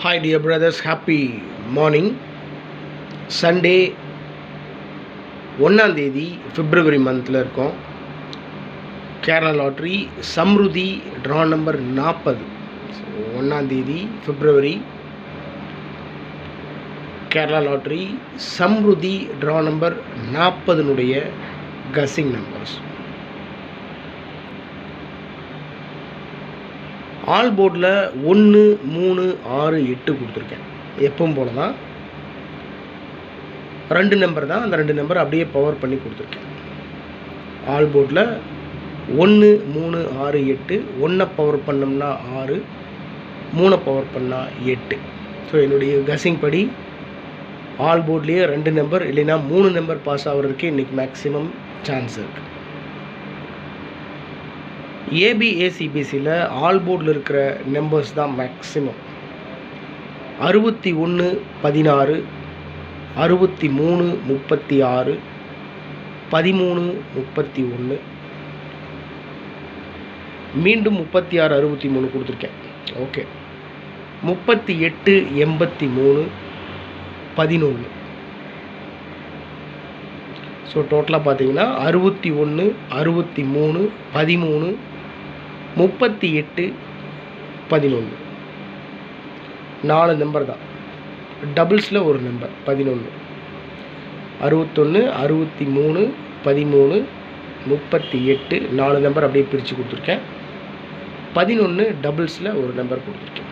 Hi dear brothers, happy morning. Sunday 1ஆம் தேதி February மந்தில் இருக்கோம். Kerala lottery Samrudhi draw number 40. 1ஆம் தேதி February Kerala lottery Samrudhi draw number 40னுடைய கசிங் நம்பர்ஸ். ஆல் போர்டில் 1, 3, 6, 8 கொடுத்துருக்கேன். எப்பவும் போல தான் 2 நம்பர் தான், அந்த 2 நம்பர் அப்படியே பவர் பண்ணி கொடுத்துருக்கேன். ஆல் போர்டில் 1, 3, 6, 8, 1 பவர் பண்ணோம்னா 6, 3 பவர் பண்ணால் 8. ஸோ என்னுடைய கசிங் படி ஆல் போர்ட்லேயே 2 நம்பர் இல்லைன்னா 3 நம்பர் பாஸ் ஆகிறதுக்கு இன்றைக்கி மேக்ஸிமம் சான்ஸ் இருக்குது. ஏபிஏசிபிசியில் ஆல் போர்டில் இருக்கிற நம்பர்ஸ் தான் மேக்ஸிமம். 61, 16, 63, 36, 13, 31, மீண்டும் 36, 63 கொடுத்துருக்கேன். ஓகே, 38, 83, 11. ஸோ டோட்டலாக பார்த்தீங்கன்னா 61, 63, 13, 38, 11. 4 நம்பர் தான். டபுள்ஸில் ஒரு நம்பர் 11. 61, 63, 13, 38, 4 நம்பர் அப்படியே பிரித்து கொடுத்துருக்கேன். 11 டபுள்ஸில் ஒரு நம்பர் கொடுத்துருக்கேன்.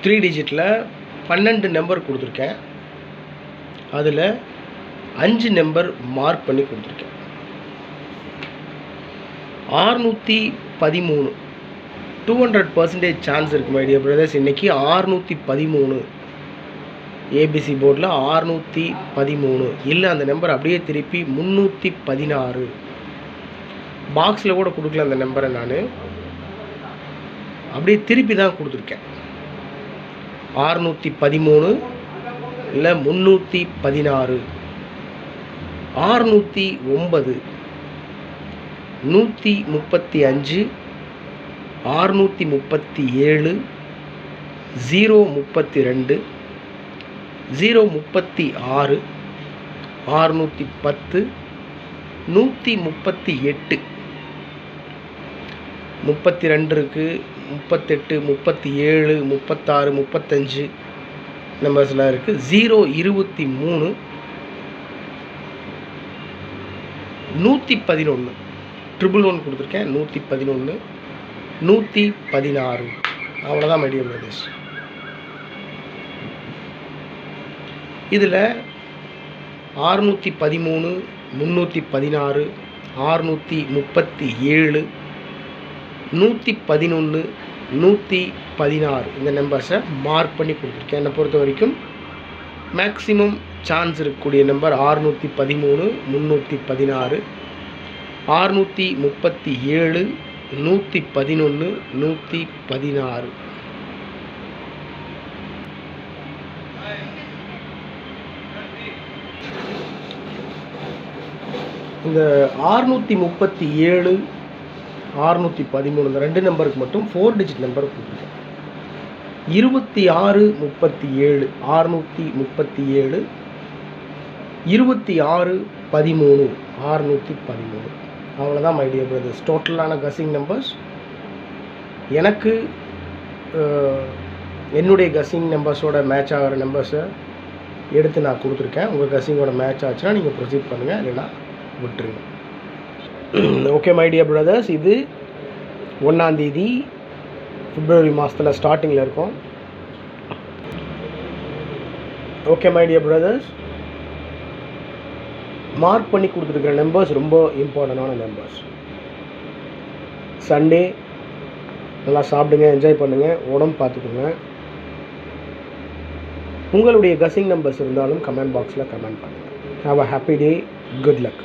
த்ரீ டிஜிட்டில் 12 நம்பர் கொடுத்துருக்கேன். அதில் 5 நம்பர் மார்க் பண்ணி கொடுத்துருக்கேன். 613, 200% சான்ஸ் இருக்குது மை டியர் பிரதர்ஸ். இன்றைக்கி 613 ஏபிசி போர்டில் 613 இல்லை, அந்த நம்பர் அப்படியே திருப்பி 316 பாக்ஸில் கூட கொடுக்கல. அந்த நம்பரை நான் அப்படியே திருப்பி தான் கொடுத்துருக்கேன். 613 இல்லை 316, 609, 135, 637, 032, 036, 610, 138, 32 இருக்குது, 38, 37, 36, 35 நம்பர்ஸ்லாம் இருக்குது. 023, 111, 111 கொடுத்துருக்கேன். 111, 116. அவ்வளோதான் மை டியர் பிரதர்ஸ். இதில் 613, 316, 637, 111, 116 இந்த நம்பர்ஸை மார்க் பண்ணி கொடுத்துருக்கேன். என்னை பொறுத்த வரைக்கும் மேக்ஸிமம் சான்ஸ் இருக்கக்கூடிய நம்பர் 613, 316, 637, 111, 116. இந்த 637, 613 இந்த 2 நம்பருக்கு மட்டும் 4 டிஜிட் நம்பர் கொடுத்துருக்கேன். 26, 37, 637, 26, 13, 613. அவ்வளோதான் மை டியர் பிரதர்ஸ். டோட்டலான கசிங் நம்பர்ஸ் எனக்கு என்னுடைய கசிங் நம்பர்ஸோட மேட்ச் ஆகிற நம்பர்ஸை எடுத்து நான் கொடுத்துருக்கேன். உங்கள் கசிங்கோட மேட்ச் ஆச்சுன்னா நீங்கள் ப்ரொசீட் பண்ணுங்கள், இல்லைன்னா விட்டுருங்க. ஓகே மை டியர் பிரதர்ஸ், இது 1ஆம் தேதி February மாதத்தில் ஸ்டார்டிங்கில் இருக்கும். Okay my dear brothers, mark பண்ணி கொடுத்துருக்கிற நம்பர்ஸ் ரொம்ப இம்பார்ட்டண்டான நம்பர்ஸ். சண்டே நல்லா சாப்பிடுங்க, என்ஜாய் பண்ணுங்கள், உடம்பு பார்த்துக்குங்க. உங்களுடைய கசிங் நம்பர்ஸ் இருந்தாலும் கமெண்ட் பாக்ஸில் கமெண்ட் பண்ணுங்கள். Have a happy day, good luck.